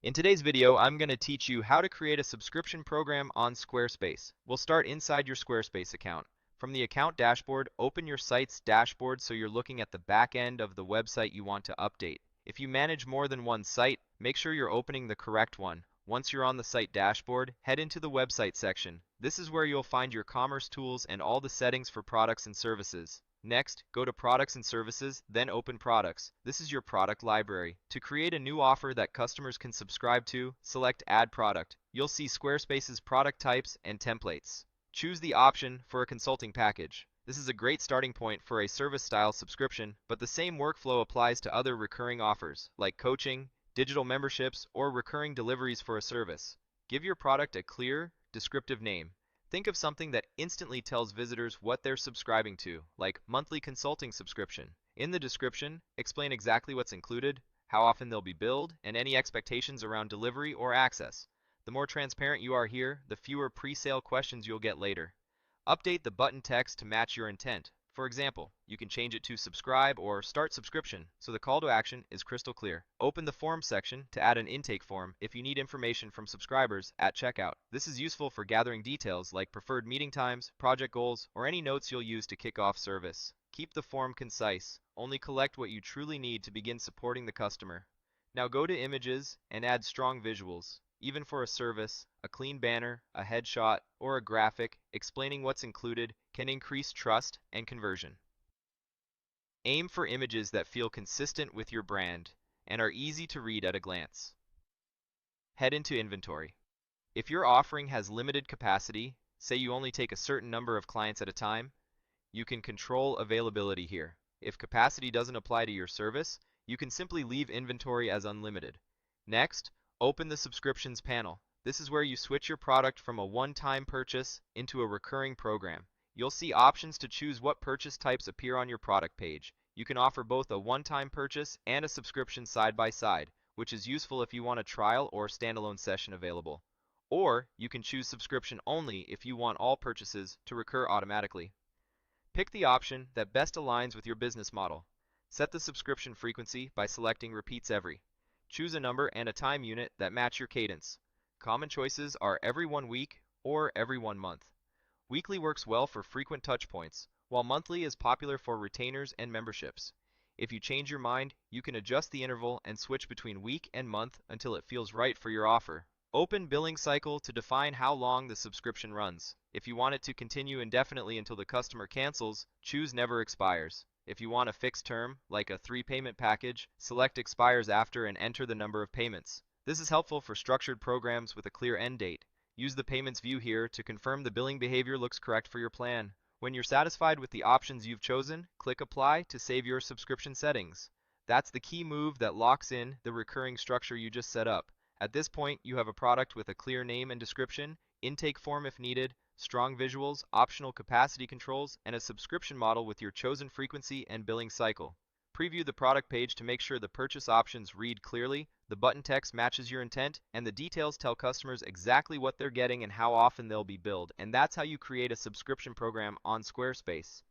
In today's video, I'm going to teach you how to create a subscription program on Squarespace. We'll start inside your Squarespace account. From the account dashboard, open your site's dashboard so you're looking at the back end of the website you want to update. If you manage more than one site, make sure you're opening the correct one. Once you're on the site dashboard, head into the website section. This is where you'll find your commerce tools and all the settings for products and services. Next, go to Products and Services, then open Products. This is your product library. To create a new offer that customers can subscribe to, select Add Product. You'll see Squarespace's product types and templates. Choose the option for a consulting package. This is a great starting point for a service-style subscription, but the same workflow applies to other recurring offers, like coaching, digital memberships, or recurring deliveries for a service. Give your product a clear, descriptive name. Think of something that instantly tells visitors what they're subscribing to, like monthly consulting subscription. In the description, explain exactly what's included, how often they'll be billed, and any expectations around delivery or access. The more transparent you are here, the fewer pre-sale questions you'll get later. Update the button text to match your intent. For example, you can change it to subscribe or start subscription, so the call to action is crystal clear. Open the form section to add an intake form if you need information from subscribers at checkout. This is useful for gathering details like preferred meeting times, project goals, or any notes you'll use to kick off service. Keep the form concise. Only collect what you truly need to begin supporting the customer. Now go to Images and add strong visuals. Even for a service, a clean banner, a headshot, or a graphic explaining what's included can increase trust and conversion. Aim for images that feel consistent with your brand and are easy to read at a glance. Head into inventory. If your offering has limited capacity, say you only take a certain number of clients at a time, you can control availability here. If capacity doesn't apply to your service, you can simply leave inventory as unlimited. Next, open the Subscriptions panel. This is where you switch your product from a one-time purchase into a recurring program. You'll see options to choose what purchase types appear on your product page. You can offer both a one-time purchase and a subscription side by side, which is useful if you want a trial or standalone session available. Or you can choose subscription only if you want all purchases to recur automatically. Pick the option that best aligns with your business model. Set the subscription frequency by selecting Repeats Every. Choose a number and a time unit that match your cadence. Common choices are every 1 week or every 1 month. Weekly works well for frequent touch points, while monthly is popular for retainers and memberships. If you change your mind, you can adjust the interval and switch between week and month until it feels right for your offer. Open billing cycle to define how long the subscription runs. If you want it to continue indefinitely until the customer cancels, choose Never Expires. If you want a fixed term, like a 3-payment package, select Expires After and enter the number of payments. This is helpful for structured programs with a clear end date. Use the Payments view here to confirm the billing behavior looks correct for your plan. When you're satisfied with the options you've chosen, click Apply to save your subscription settings. That's the key move that locks in the recurring structure you just set up. At this point, you have a product with a clear name and description, intake form if needed, strong visuals, optional capacity controls, and a subscription model with your chosen frequency and billing cycle. Preview the product page to make sure the purchase options read clearly, the button text matches your intent, and the details tell customers exactly what they're getting and how often they'll be billed. And that's how you create a subscription program on Squarespace.